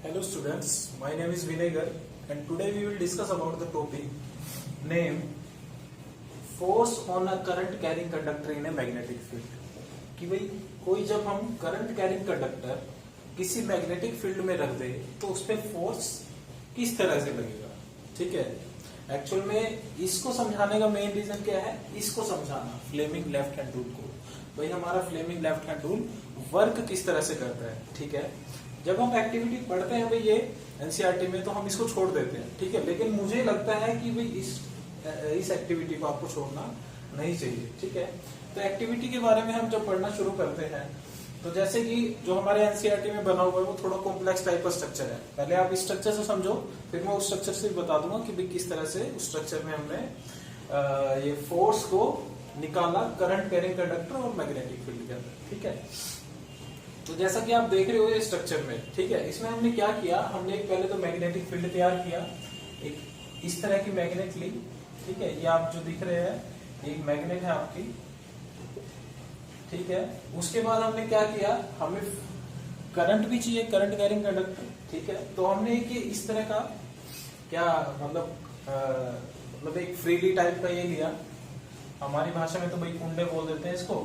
Hello students, my name is Vinay Garg and today we will discuss about the topic name force on a current carrying conductor in a magnetic field. कि भाई कोई जब हम current carrying conductor किसी magnetic field में रख दे तो उस पर फोर्स किस तरह से लगेगा। ठीक है, एक्चुअल में इसको समझाने का मेन रीजन क्या है, इसको समझाना फ्लेमिंग लेफ्ट हैंड रूल को। भाई हमारा Fleming left hand rule work किस तरह से करता है। ठीक है, जब हम एक्टिविटी पढ़ते हैं भाई ये एनसीईआरटी में तो हम इसको छोड़ देते हैं। ठीक है, लेकिन मुझे लगता है कि भाई इस एक्टिविटी को आपको छोड़ना नहीं चाहिए। ठीक है, तो एक्टिविटी के बारे में हम जब पढ़ना शुरू करते हैं तो जैसे कि जो हमारे एनसीईआरटी में बना हुआ है वो थोड़ा कॉम्प्लेक्स टाइप का स्ट्रक्चर है। पहले आप इस स्ट्रक्चर से समझो, फिर मैं उस स्ट्रक्चर से बता दूंगा कि भाई किस तरह से उस स्ट्रक्चर में हमने ये फोर्स को निकाला करंट कैरिंग कंडक्टर और मैग्नेटिक फील्ड के अंदर। ठीक है, तो जैसा कि आप देख रहे हो ये स्ट्रक्चर में, ठीक है, इसमें हमने क्या किया, हमने पहले तो मैग्नेटिक फील्ड तैयार किया, एक इस तरह की मैग्नेट ली। ठीक है, ये आप जो दिख रहे हैं एक मैग्नेट है आपकी। ठीक है, उसके बाद हमने क्या किया, हमें करंट भी चाहिए, करंट कैरिंग कंडक्टर। ठीक है, तो हमने एक इस तरह का क्या मतलब एक फ्रीली टाइप का ये लिया, हमारी भाषा में तो भाई कुंडे बोल देते हैं इसको,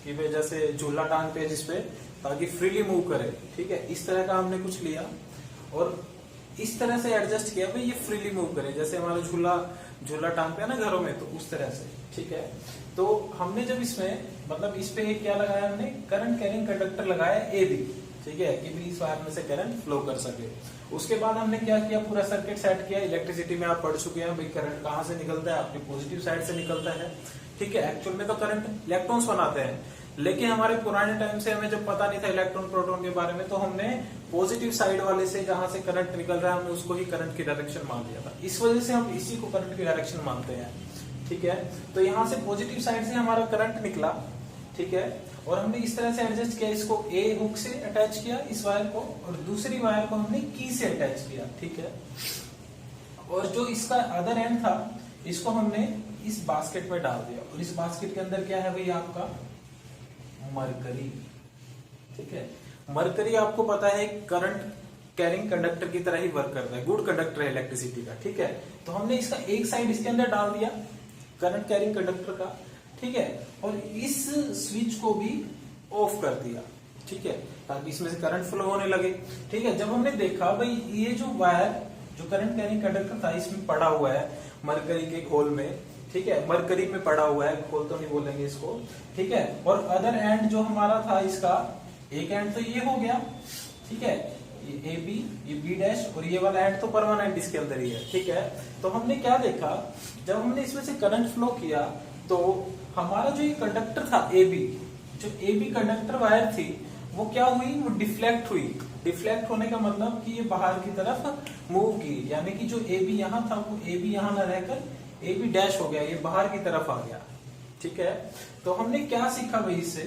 कि भाई जैसे झूला टांग पे जिसपे ताकि फ्रीली मूव करे। ठीक है, इस तरह का हमने कुछ लिया और इस तरह से एडजस्ट किया भाई ये फ्रीली मूव करे, जैसे हमारा झूला टांग पे है ना घरों में, तो उस तरह से। ठीक है, तो हमने जब इसमें मतलब इस पे क्या लगाया, हमने करंट कैरिंग कंडक्टर लगाया AB। ठीक है, कि भी इस वायर में से करंट फ्लो कर सके। उसके बाद हमने क्या किया, पूरा सर्किट सेट किया। इलेक्ट्रिसिटी में आप पढ़ चुके हैं भाई करंट कहाँ से निकलता है, आपकी पॉजिटिव साइड से निकलता है। ठीक है, एक्चुअल में तो करंट इलेक्ट्रॉन्स बनाते हैं, लेकिन हमारे पुराने टाइम से हमें जब पता नहीं था इलेक्ट्रॉन प्रोटॉन के बारे में, तो हमने पॉजिटिव साइड वाले से जहां से करंट निकल रहा है हमने उसको ही करंट की डायरेक्शन मान लिया था। इस वजह से हम इसी को करंट की डायरेक्शन मानते हैं। ठीक है, तो यहाँ से पॉजिटिव साइड से हमारा करंट निकला। ठीक है, और हमने इस तरह से एडजस्ट किया, इसको ए हुक से अटैच किया इस वायर को, और दूसरी वायर को हमने की से अटैच किया। ठीक है, और जो इसका अदर एंड था इसको हमने इस बास्केट में डाल दिया, और इस बास्केट के अंदर क्या है भाई आपका मरकरी। ठीक है, मरकरी आपको पता है करंट कैरिंग कंडक्टर की तरह ही वर्क करता है, गुड कंडक्टर है इलेक्ट्रिसिटी का। ठीक है, तो हमने इसका एक साइड इसके अंदर डाल दिया करंट कैरिंग कंडक्टर का। ठीक है, और इस स्विच को भी ऑफ कर दिया। ठीक है, ताकि इसमें से करंट फ्लो होने लगे। ठीक है, जब हमने देखा भाई ये जो वायर जो करंट कैरिंग कंडक्टर था इसमें पड़ा हुआ है मरकरी के खोल में। ठीक है, मरकरी में पड़ा हुआ है, खोल तो नहीं बोलेंगे इसको। ठीक है, और अदर एंड जो हमारा था इसका, एक एंड तो ये हो गया। ठीक है, ये ए बी, ये बी डैश, और ये वाला एंड तो परमानेंट इसके अंदर ही है। ठीक है, तो हमने क्या देखा, जब हमने इसमें से करंट फ्लो किया तो हमारा जो ये कंडक्टर था ए बी, जो ए बी कंडक्टर वायर थी वो क्या हुई, वो डिफ्लेक्ट हुई। डिफ्लेक्ट होने का मतलब कि ये बाहर की तरफ मूव की, यानी कि जो ए बी यहाँ था वो ए बी यहाँ न रहकर ए बी डैश हो गया, ये बाहर की तरफ आ गया। ठीक है, तो हमने क्या सीखा भाई इससे।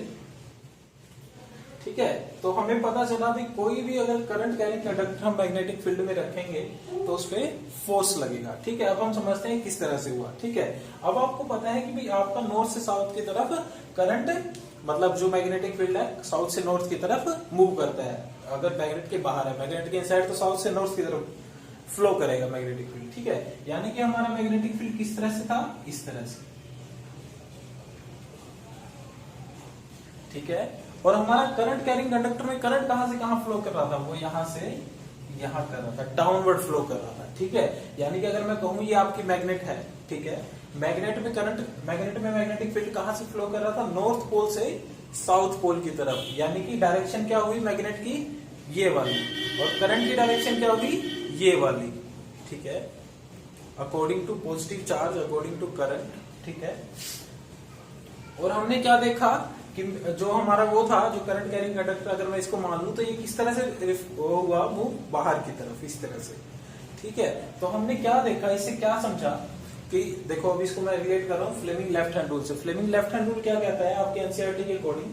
ठीक है, तो हमें पता चला भाई कोई भी अगर करंट कैरिंग कंडक्टर हम मैग्नेटिक फील्ड में रखेंगे तो उस पे फोर्स लगेगा। ठीक है, अब हम समझते हैं किस तरह से हुआ। ठीक है, अब आपको पता है कि भाई आपका नॉर्थ से साउथ की तरफ करंट, मतलब जो मैग्नेटिक फील्ड है साउथ से नॉर्थ की तरफ मूव करता है। अगर मैग्नेट के बाहर है, मैग्नेट के इनसाइड, तो साउथ से नॉर्थ की तरफ फ्लो करेगा मैग्नेटिक फील्ड। ठीक है, यानी कि हमारा मैग्नेटिक फील्ड किस तरह से था, इस तरह से। ठीक है, और हमारा करंट कैरिंग कंडक्टर में करंट कहां से कहां फ्लो कर रहा था, वो यहां से यहां कर रहा था, डाउनवर्ड फ्लो कर रहा था। ठीक है, यानी कि अगर मैं कहूं ये आपकी मैग्नेट है। ठीक है, मैग्नेट में करंट, मैग्नेट में मैग्नेटिक फील्ड कहां से फ्लो कर रहा था, नॉर्थ पोल से साउथ पोल की तरफ, यानी कि डायरेक्शन क्या हुई मैग्नेट की, ये वाली, और करंट की डायरेक्शन क्या होगी, ये वाली। ठीक है, according to positive charge, according to current. ठीक है, और हमने क्या देखा कि जो हमारा वो था जो करंट कैरिंग कंडक्टर, अगर मैं इसको मान लूं तो ये किस तरह से हुआ मूव, बाहर की तरफ, इस तरह से। ठीक है, तो हमने क्या देखा, इससे क्या समझा कि देखो अभी इसको मैं रिलेट कर रहा हूँ फ्लेमिंग लेफ्ट हैंड रूल से। फ्लेमिंग लेफ्ट हैंड रूल क्या कहता है आपके एनसीईआरटी के अकॉर्डिंग,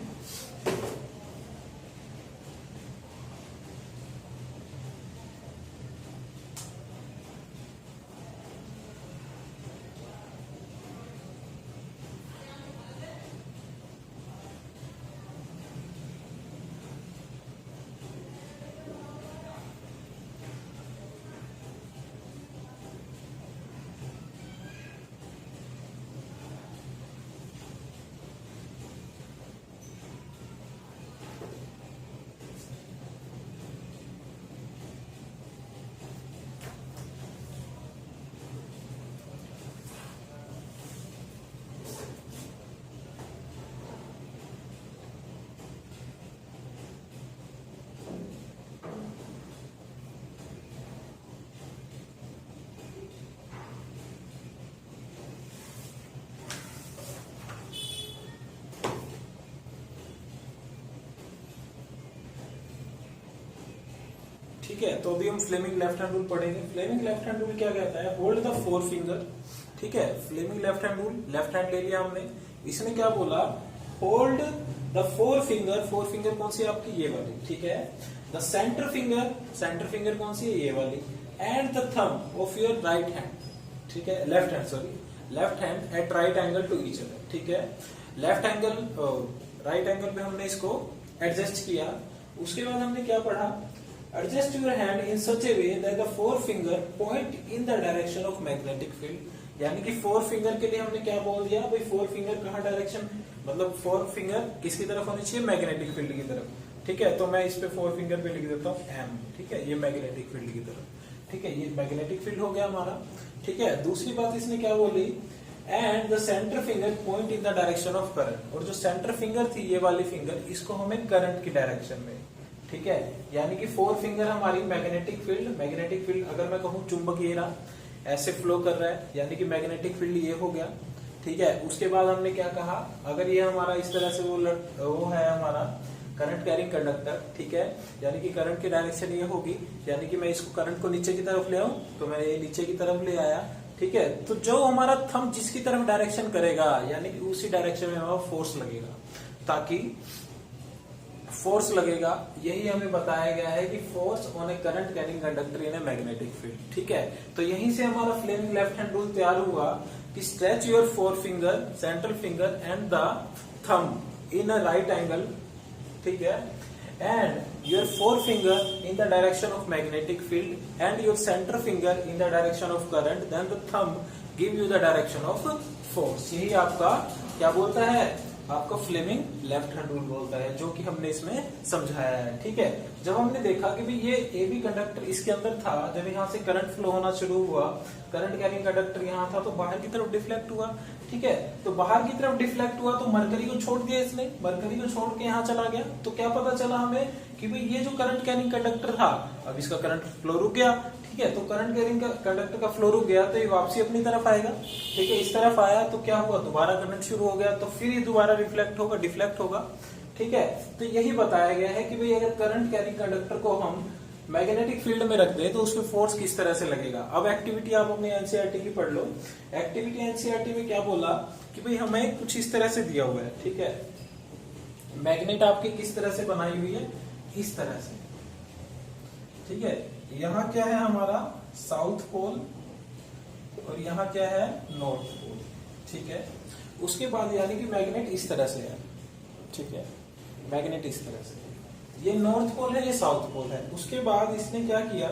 ठीक है, तो अभी हम फ्लेमिंग लेफ्ट हैंड रूल पढ़ेंगे। फ्लेमिंग लेफ्ट हैंड रूल क्या कहता है, होल्ड द फोर फिंगर। ठीक है, Fleming left hand rule, left hand ले लिया हमने, इसमें क्या बोला, hold the four finger. Four finger कौन सी है आपकी, ये वाली। ठीक है, the centre finger, centre finger कौन सी है, ये वाली, and the thumb of your right hand. ठीक है, left hand, sorry, left hand at right angle to each other. ठीक है, लेफ्ट एंगल, राइट एंगल पे हमने इसको एडजस्ट किया। उसके बाद हमने क्या पढ़ा, adjust your hand in such A way that the four finger point in the direction of magnetic field. यानी कि फोर फिंगर के लिए हमने क्या बोल दिया भाई, फोर फिंगर कहाँ डायरेक्शन, मतलब फोर फिंगर किसकी तरफ होनी चाहिए, मैग्नेटिक फील्ड की तरफ। ठीक है, तो मैं इस पे फोर फिंगर पे लिख देता हूँ एम। ठीक है, ये मैग्नेटिक फील्ड की तरफ। ठीक है, ये मैग्नेटिक फील्ड हो गया हमारा। ठीक है, दूसरी बात इसने क्या बोली, and the centre finger point in the direction of current. और जो सेंटर फिंगर थी, ये वाली फिंगर, इसको हमें करंट की डायरेक्शन में। ठीक है, यानी कि फोर फिंगर हमारी मैग्नेटिक फील्ड, मैग्नेटिक फील्ड अगर मैं कहूँ चुंबकीय रहा ऐसे फ्लो कर रहा है, यानी कि मैग्नेटिक फील्ड ये हो गया। ठीक है, उसके बाद हमने क्या कहा, अगर ये हमारा इस तरह से वो है हमारा करंट कैरिंग कंडक्टर। ठीक है, यानी कि करंट की डायरेक्शन ये होगी, यानी कि मैं इसको करंट को नीचे की तरफ ले आऊं, तो मैं ये नीचे की तरफ ले आया। ठीक है, तो जो हमारा थंब जिसकी तरफ डायरेक्शन करेगा, यानी कि उसी डायरेक्शन में हमारा फोर्स लगेगा, ताकि फोर्स लगेगा, यही हमें बताया गया है कि force on A current carrying conductor in a magnetic field. ठीक है, तो यहीं से हमारा फ्लेमिंग लेफ्ट हैंड रूल तैयार हुआ कि stretch your four finger, central finger and the thumb in a right angle. ठीक है, and your forefinger in the direction of magnetic field and your center finger in the direction of current, then the thumb give you the direction of force। यही आपका क्या बोलता है, आपका Fleming left hand rule बोलता है, जो कि हमने इसमें समझाया है। ठीक है, जब हमने देखा कि भाई ये ए बी कंडक्टर इसके अंदर था, जब यहाँ से करंट फ्लो होना शुरू हुआ, करंट कैरिंग कंडक्टर यहाँ था, तो बाहर की तरफ डिफ्लेक्ट हुआ। ठीक है, तो बाहर की तरफ डिफ्लेक्ट हुआ तो मरकरी को छोड़ दिया इसने, मरकरी को छोड़ के यहाँ चला गया। तो क्या पता चला हमें कि भाई ये जो करंट कैरिंग कंडक्टर था, अब इसका करंट फ्लो रुक गया। ठीक है, तो करंट कैरिंग कंडक्टर का फ्लो रुक गया, तो ये वापसी अपनी तरफ आएगा। ठीक है, इस तरफ आया तो क्या हुआ, दोबारा करंट शुरू हो गया, तो फिर ये दोबारा रिफ्लेक्ट होगा, डिफ्लेक्ट होगा। ठीक है, तो यही बताया गया है कि भाई अगर करंट कैरिंग कंडक्टर को हम मैग्नेटिक फील्ड में रख दे तो उसमें फोर्स किस तरह से लगेगा। अब एक्टिविटी आप अपने एनसीईआरटी की पढ़ लो। एक्टिविटी एनसीईआरटी में क्या बोला कि भाई हमें कुछ इस तरह से दिया हुआ है। ठीक है, मैग्नेट आपकी किस तरह से बनाई हुई है, इस तरह से। ठीक है, यहाँ क्या है हमारा साउथ पोल और यहाँ क्या है नॉर्थ पोल। ठीक है, उसके बाद यानी कि मैग्नेट इस तरह से है। ठीक है, मैग्नेट इस तरह से, ये नॉर्थ पोल है, ये साउथ पोल है। उसके बाद इसने क्या किया,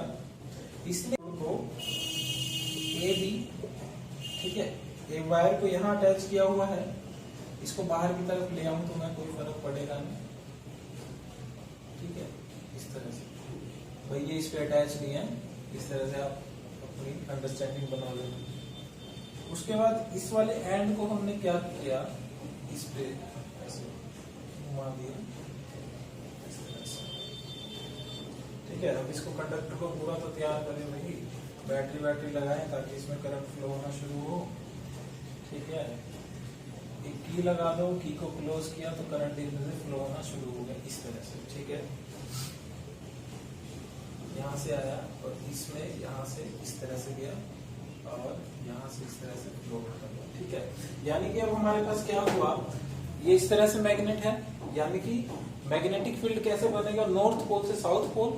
इसने को ए बी, ठीक है, एक वायर को यहाँ अटैच किया हुआ है, इसको बाहर की तरफ ले आऊं तो मैं कोई फर्क पड़ेगा नहीं। ठीक है, इस तरह से भाई ये इस पे अटैच नहीं है, इस तरह से आप अपनी अंडरस्टैंडिंग बना लेना। उसके बाद इस वाले एंड को हमने क्या किया, इस पे ऐसे घुमा दिया। ठीक है, अब इसको कंडक्टर को पूरा तो तैयार करें भाई, बैटरी लगाएं ताकि इसमें करंट फ्लो होना शुरू हो। ठीक है, एक की लगा दो, की को क्लोज किया तो करंट इसमें से फ्लो होना शुरू हो गया इस तरह से। ठीक है, यहाँ से आया और इसमें यहाँ से इस तरह से गया और यहाँ से इस तरह से फ्लो होता गया। ठीक है, यानी कि अब हमारे पास क्या हुआ, ये इस तरह से मैग्नेट है, यानी कि मैग्नेटिक फील्ड कैसे बनेगा, नॉर्थ पोल से साउथ पोल।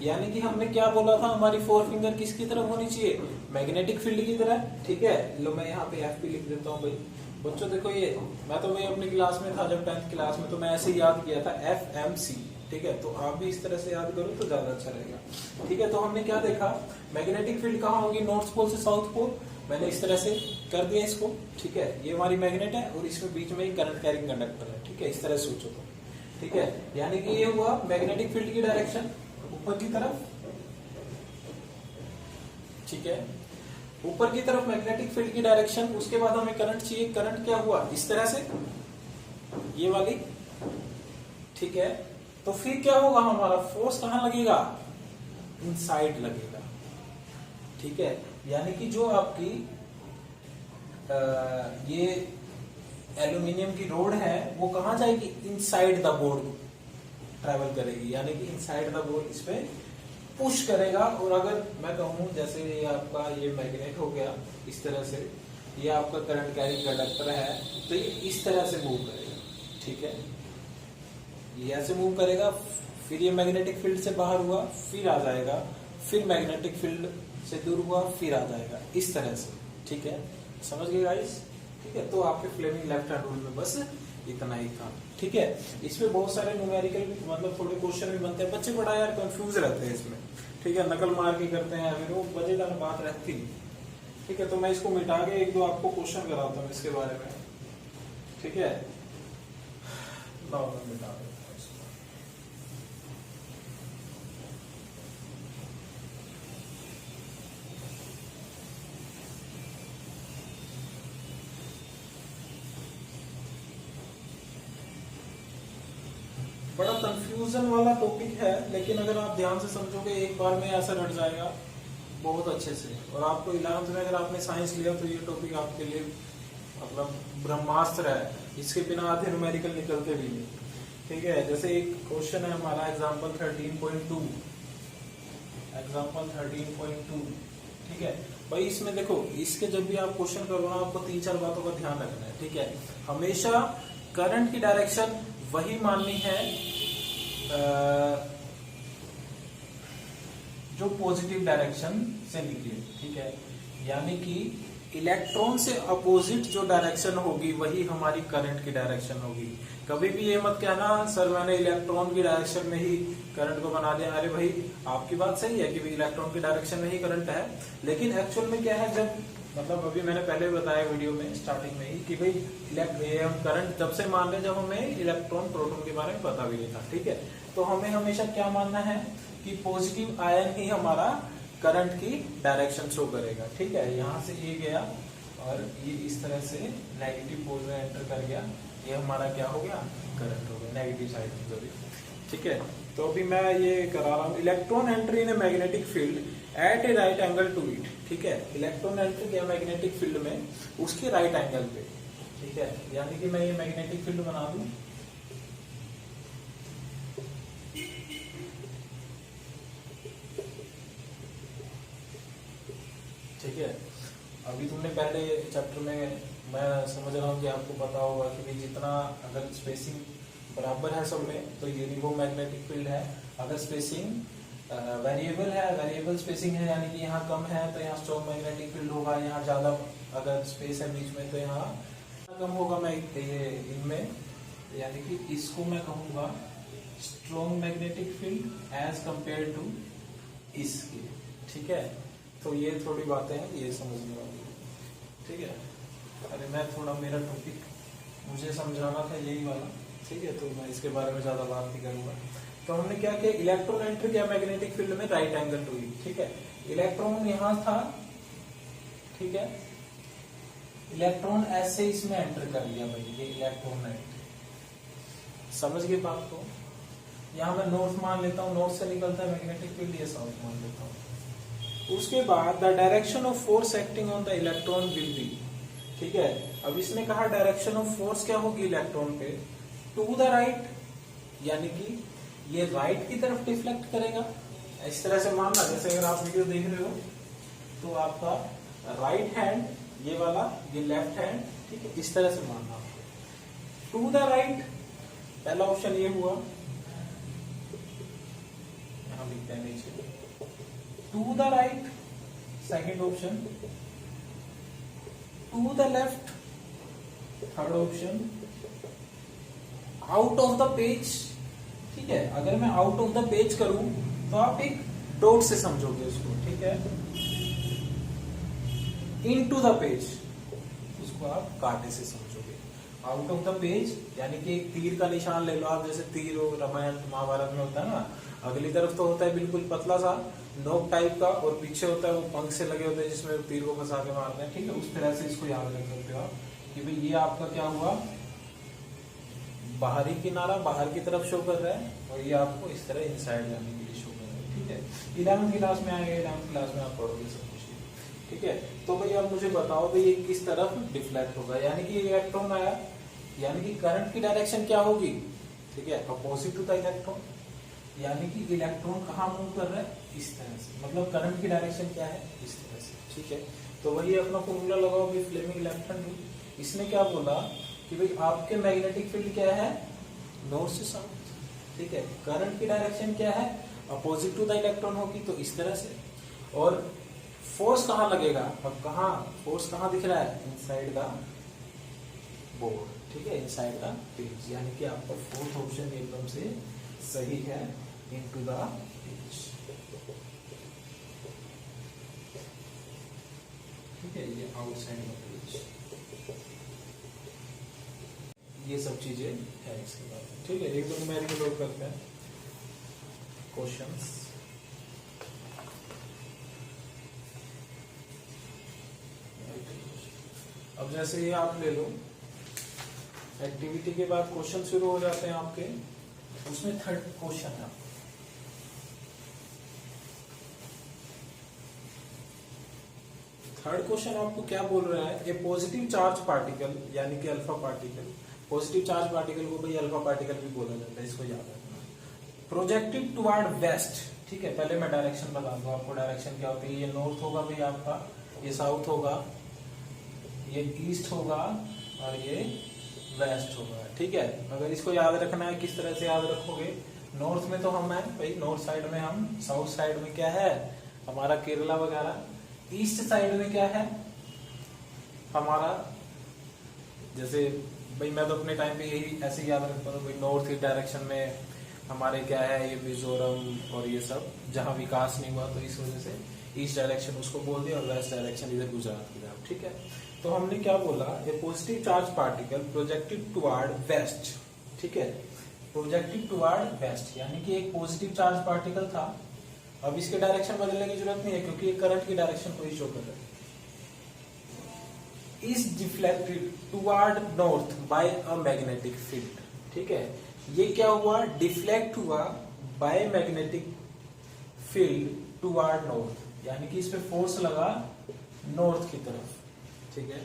यानी कि हमने क्या बोला था, हमारी फोर फिंगर किसकी तरफ होनी चाहिए, मैग्नेटिक फील्ड की तरह। ठीक है, लो मैं यहाँ पे एफ पी लिख देता हूँ भाई। बच्चों देखो, ये मैं तो भाई अपनी क्लास में था, जब 10th क्लास में, तो मैं ऐसे ही याद किया था FMC। ठीक है, तो आप भी इस तरह से याद करो तो ज्यादा अच्छा रहेगा। ठीक है, तो हमने क्या देखा, मैग्नेटिक फील्ड कहाँ होगी, नॉर्थ पोल से साउथ पोल। मैंने इस तरह से कर दिया इसको। ठीक है, ये हमारी मैग्नेट है और इसमें बीच में एक करंट कैरिंग कंडक्टर है। ठीक है, इस तरह से सोचो तो। ठीक है, यानी कि ये हुआ मैग्नेटिक फील्ड की डायरेक्शन ऊपर की तरफ। ठीक है, ऊपर की तरफ मैग्नेटिक फील्ड की डायरेक्शन। उसके बाद हमें करंट चाहिए, करंट क्या हुआ, इस तरह से, ये वाली। ठीक है, तो फिर क्या होगा, हमारा फोर्स कहां लगेगा, इनसाइड लगेगा। ठीक है, यानी कि जो आपकी ये एल्यूमिनियम की रोड है वो कहां जाएगी, इनसाइड द बोर्ड ट्रैवल करेगी, यानी कि इनसाइड द बोर्ड इस पे पुश करेगा। और अगर मैं कहूँ जैसे ये आपका ये मैग्नेट हो गया इस तरह से, ये आपका करंट कैरिंग कंडक्टर है, तो ये इस तरह से मूव करेगा, ठीक है, ये ऐसे मूव करेगा, फिर ये मैग्नेटिक फील्ड से बाहर हुआ, फिर आ जाएगा, फिर मैग्नेटिक फील्ड से दूर हुआ, फिर आ जाएगा, इस तरह से, ठीक है, समझ गए गाइस, ठीक है। तो आपके फ्लेमिंग लेफ्ट हैंड रूल में बस इतना ही था, ठीक है। इसमें बहुत सारे न्यूमेरिकल मतलब थोड़े क्वेश्चन भी बनते हैं, बच्चे बड़ा यार कंफ्यूज रहते हैं इसमें, ठीक है, नकल मार के करते हैं, फिर वो मजेदार बात रहती नहीं, ठीक है। तो मैं इसको मिटा के एक दो आपको क्वेश्चन कराता हूँ इसके बारे में, ठीक है, लाओ मैं मिटा देता हूँ इसको। बड़ा कंफ्यूजन वाला टॉपिक है, लेकिन अगर आप ध्यान से समझोगे एक बार में ऐसा रट जाएगा बहुत अच्छे से। और आपको 11th में अगर आपने साइंस लिया तो ये टॉपिक आपके लिए मतलब ब्रह्मास्त्र है, इसके बिना आधे न्यूमेरिकल निकलते भी नहीं, ठीक है। जैसे एक क्वेश्चन है हमारा एग्जाम्पल 13.2, एग्जाम्पल 13.2, ठीक है भाई। इसमें देखो, इसके जब भी आप क्वेश्चन करो ना, आपको 3-4 बातों का ध्यान रखना है, ठीक है। हमेशा करंट की डायरेक्शन वही माननी है जो पॉजिटिव डायरेक्शन से निकले, ठीक है, यानी कि इलेक्ट्रॉन से अपोजिट जो डायरेक्शन होगी वही हमारी करंट की डायरेक्शन होगी। कभी भी ये मत कहना सर मैंने इलेक्ट्रॉन की डायरेक्शन में ही करंट को बना दिया। अरे भाई आपकी बात सही है कि इलेक्ट्रॉन की डायरेक्शन में ही करंट है, लेकिन एक्चुअल में क्या है, जब मतलब अभी मैंने पहले बताया वीडियो में स्टार्टिंग में ही कि भाई हम करंट जब से मान रहे जब हमें इलेक्ट्रॉन प्रोटॉन के बारे में पता भी नहीं था, ठीक है। तो हमें हमेशा क्या मानना है कि पॉजिटिव आयन ही हमारा करंट की डायरेक्शन शो करेगा, ठीक है। यहाँ से ये गया और ये इस तरह से नेगेटिव पोल में एंटर कर गया, ये हमारा क्या हो गया, करंट हो गया नेगेटिव साइड में जो भी, ठीक है। तो अभी मैं ये करा रहा हूँ, electron entry in a magnetic field at a right angle to it, ठीक है। इलेक्ट्रॉन एंट्री किया मैग्नेटिक फील्ड में उसके राइट एंगल पे, ठीक है, यानी कि मैं ये मैग्नेटिक फील्ड बना दूं, ठीक है। अभी तुमने पहले चैप्टर में, मैं समझ रहा हूँ कि आपको पता होगा कि भाई जितना अगर स्पेसिंग बराबर है सब में तो यूनिफॉर्म वो मैग्नेटिक फील्ड है। अगर स्पेसिंग वेरिएबल है, वेरिएबल स्पेसिंग है, यानी कि यहाँ कम है तो यहाँ स्ट्रॉन्ग मैग्नेटिक फील्ड होगा, यहाँ ज्यादा अगर स्पेस है बीच में तो यहाँ कम होगा। मैं ये इनमें यानी कि इसको मैं कहूँगा strong magnetic field as compare to इसके, ठीक है। तो ये थोड़ी बातें हैं ये समझने वाली, ठीक है। अरे मैं थोड़ा मेरा टॉपिक मुझे समझाना था यही वाला, ठीक है, तो मैं इसके बारे में ज्यादा बात नहीं करूंगा। तो हमने क्या किया, इलेक्ट्रॉन एंटर किया मैग्नेटिक फील्ड में राइट एंगल टू इट, ठीक है। इलेक्ट्रॉन यहां था, ठीक है, इलेक्ट्रॉन ऐसे इसमें एंटर कर लिया भाई, ये इलेक्ट्रॉन एंटर, समझ गए बात को। यहां मैं नॉर्थ मान लेता हूँ, नॉर्थ से निकलता है मैग्नेटिक फील्ड, ये साउथ मान लेता हूँ। उसके बाद the direction of force acting on the electron will be, ठीक है। अब इसने कहा डायरेक्शन ऑफ फोर्स क्या होगी इलेक्ट्रॉन पे, टू द राइट, यानी कि ये राइट की तरफ डिफ्लेक्ट करेगा। इस तरह से मानना, जैसे अगर आप वीडियो देख रहे हो तो आपका राइट हैंड ये वाला, ये लेफ्ट हैंड, ठीक है, इस तरह से मानना। टू द राइट पहला ऑप्शन ये हुआ, यहां लिखते हैं नीचे, to the right second option, to the left third option, out of the page, ठीक है। अगर मैं आउट ऑफ द पेज करूं तो आप एक डॉट से समझोगे उसको, ठीक है। इनटू द पेज उसको आप कांटे से समझोगे। आउट ऑफ द पेज यानी कि एक तीर का निशान ले लो आप, जैसे तीर रामायण महाभारत में होता है ना, अगली तरफ तो होता है बिल्कुल पतला सा नोक टाइप का, और पीछे होता है वो पंख से लगे होते हैं जिसमें तीर को फंसा के मारते हैं, ठीक है। उस तरह से इसको याद रख सकते हो आप कि भाई ये आपका क्या हुआ, बाहरी किनारा बाहर की तरफ शो कर रहा है, और ये आपको इस तरह इनसाइड जाने के लिए शो कर रहा है, ठीक है। 11th क्लास में आएगा, 11th क्लास में आप पढ़ोगे सब कुछ, ठीक है। तो भाई आप मुझे बताओ भाई ये किस तरफ डिफ्लेक्ट होगा, यानी कि इलेक्ट्रॉन आया, यानी कि करंट की डायरेक्शन क्या होगी, ठीक है, अपोजिट टू द इलेक्ट्रॉन। यानी कि इलेक्ट्रॉन कहाँ मूव कर रहा है, इस तरह से, मतलब करंट की डायरेक्शन क्या है, इस तरह से, ठीक है। तो वही अपना फॉर्मूला लगाओ भाई, फ्लेमिंग इलेक्ट्रॉन रूल। इसने क्या बोला कि भाई आपके मैग्नेटिक फील्ड क्या है, नॉर्थ से साउथ, ठीक है। करंट की डायरेक्शन क्या है, अपोजिट टू द इलेक्ट्रॉन होगी, तो इस तरह से। और फोर्स कहाँ लगेगा, अब कहाँ फोर्स कहाँ दिख रहा है, इनसाइड द बोर्ड, ठीक है, इनसाइड द पेज, यानी कि आपका फोर्थ ऑप्शन एकदम से सही है, इनटू द पेज, ठीक है, ये आउटसाइड द पेज, ये सब चीजें है इसके बाद, ठीक है। एक दो न्यूमेरिकल लोग करते हैं क्वेश्चंस। अब जैसे ये आप ले लो, एक्टिविटी के बाद क्वेश्चन शुरू हो जाते हैं आपके, उसमें थर्ड क्वेश्चन है। थर्ड क्वेश्चन आपको क्या बोल रहा है, ए पॉजिटिव चार्ज पार्टिकल यानी कि alpha particle, positive charge particle को भाई अल्फा पार्टिकल भी बोला जाता है, इसको याद रखना। प्रोजेक्टेड टुवर्ड वेस्ट, ठीक है, पहले मैं डायरेक्शन बता दूं आपको, डायरेक्शन क्या होती है, ये नॉर्थ होगा भाई आपका, ये साउथ होगा, ये ईस्ट होगा और ये वेस्ट होगा, ठीक है। अगर इसको याद रखना है, किस तरह से याद रखोगे, नॉर्थ में तो हम है भाई, नॉर्थ साइड में हम, साउथ साइड में क्या है हमारा केरला वगैरह, ईस्ट साइड में क्या है हमारा, जैसे भाई मैं तो अपने टाइम पे यही ऐसे याद रखता हूँ भाई, नॉर्थ ईस्ट डायरेक्शन में हमारे क्या है, ये मिजोरम और ये सब, जहाँ विकास नहीं हुआ तो इस वजह से ईस्ट डायरेक्शन उसको बोल दिया, और वेस्ट डायरेक्शन इधर गुजरात की तरफ, ठीक है। तो हमने क्या बोला, a positive charge particle projected toward west, ठीक है, प्रोजेक्टेड टुवर्ड वेस्ट, यानी कि एक पॉजिटिव चार्ज पार्टिकल था, अब इसके डायरेक्शन बदलने की जरूरत नहीं है क्योंकि ये करंट की डायरेक्शन को ही शो कर रहा है, is deflected toward north bye a magnetic field, ठीक है। ये क्या हुआ, डिफ्लेक्ट हुआ by magnetic field toward north, यानी कि इस पे फोर्स लगा नॉर्थ की तरफ, ठीक है।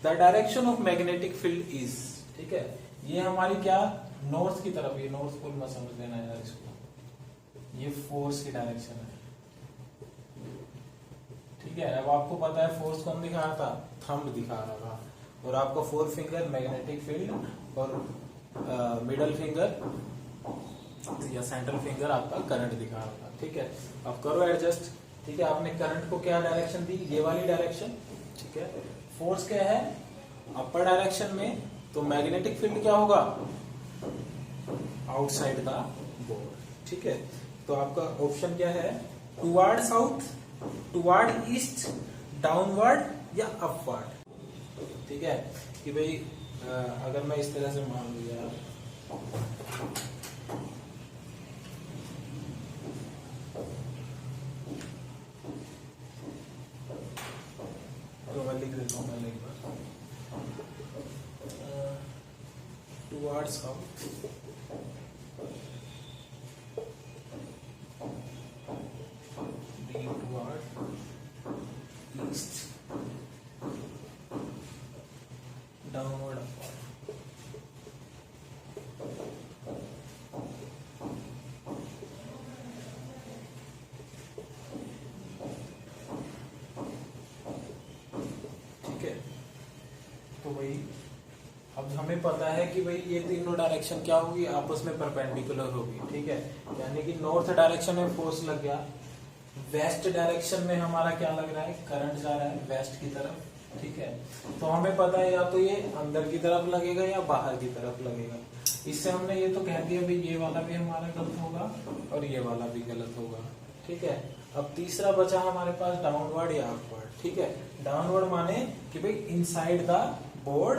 The direction of magnetic field is, ठीक है, ये हमारी क्या नॉर्थ की तरफ, ये नॉर्थ पोल में समझ लेना यार इसको, ये फोर्स की डायरेक्शन है, ठीक है। अब आपको पता है फोर्स कौन दिखा रहा था, थंब दिखा रहा था, और आपका फोर फिंगर मैग्नेटिक फील्ड और मिडल फिंगर या सेंट्रल फिंगर आपका करंट दिखा रहा था, ठीक है। अब करो एडजस्ट, ठीक है, आपने करंट को क्या डायरेक्शन दी, ये वाली डायरेक्शन, ठीक है। फोर्स क्या है अपर डायरेक्शन में, तो मैग्नेटिक फील्ड क्या होगा आउटसाइड द बोर्ड, ठीक है। तो आपका ऑप्शन क्या है, toward south, toward east, downward या अपवर्ड, ठीक है। कि भाई अगर मैं इस तरह से मान लिया, तो मैं लिख देता हूँ पहले एक बार, toward south, east, downward upward, ठीक है। तो भाई अब हमें पता है कि भाई ये तीनों डायरेक्शन क्या होगी, आपस में परपेंडिकुलर होगी, ठीक है। यानी कि नॉर्थ डायरेक्शन में फोर्स लग गया, वेस्ट डायरेक्शन में हमारा क्या लग रहा है, करंट जा रहा है वेस्ट की तरफ, ठीक है। तो हमें पता है या तो ये अंदर की तरफ लगेगा या बाहर की तरफ लगेगा। इससे हमने ये तो कह दिया भाई ये वाला भी हमारा गलत होगा और ये वाला भी गलत होगा, ठीक है। अब तीसरा बचा हमारे पास डाउनवर्ड या अपवर्ड, ठीक है। डाउनवर्ड माने कि भाई इनसाइड द बोर्ड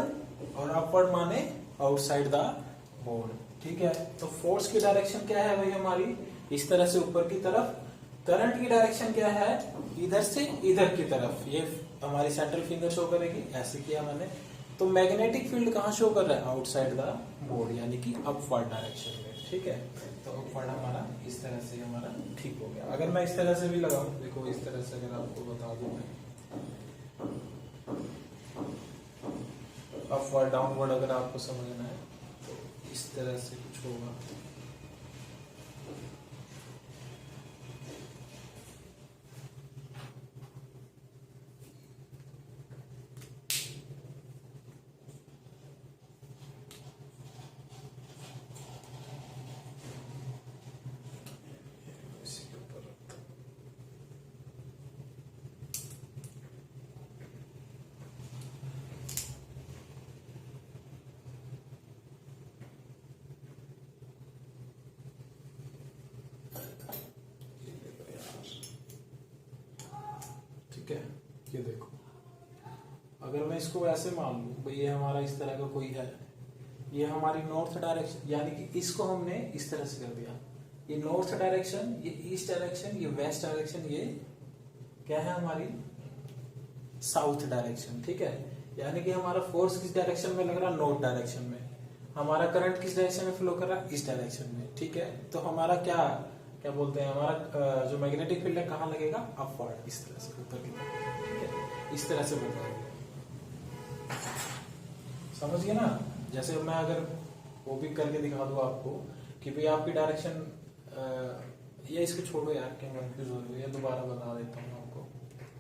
और अपवर्ड माने आउटसाइड द बोर्ड, ठीक है। तो फोर्स की डायरेक्शन क्या है भाई हमारी, इस तरह से ऊपर की तरफ। करंट की डायरेक्शन क्या है, इधर से इधर की तरफ, ये हमारी सेंट्रल फिंगर शो करेगी, ऐसे किया मैंने। तो मैग्नेटिक फील्ड कहाँ शो कर रहा है, आउटसाइड द बोर्ड, यानी कि अपवर्ड डायरेक्शन में, ठीक है। तो अपवर्ड हमारा इस तरह से हमारा ठीक हो गया। अगर मैं इस तरह से भी लगाऊं, देखो इस तरह से अगर आपको बता दूं मैं, अपवर्ड डाउनवर्ड अगर आपको समझना है तो इस तरह से कुछ होगा, ये देखो, अगर मैं इसको ऐसे मान लूं भाई ये हमारा इस तरह का कोई है, ये हमारी नॉर्थ डायरेक्शन, यानी कि इसको हमने इस तरह से कर दिया, ये नॉर्थ डायरेक्शन, ये ईस्ट डायरेक्शन, ये वेस्ट डायरेक्शन, ये क्या है हमारी साउथ डायरेक्शन। ठीक है, यानी कि हमारा फोर्स किस डायरेक्शन में लग रहा है, नॉर्थ डायरेक्शन में। हमारा करंट किस डायरेक्शन में फ्लो कर रहा है, इस डायरेक्शन में। ठीक है, तो हमारा क्या क्या बोलते हैं, हमारा जो मैग्नेटिक फील्ड है कहाँ लगेगा, अपवर्ड, इस तरह से ऊपर की तरफ। ठीक है, इस तरह से बताएंगे, समझिए ना। जैसे मैं अगर वो भी करके दिखा दूं आपको कि भाई आपकी डायरेक्शन, ये इसको छोड़ो यार, क्या कंफ्यूज हो रही है, दोबारा बता देता हूँ आपको।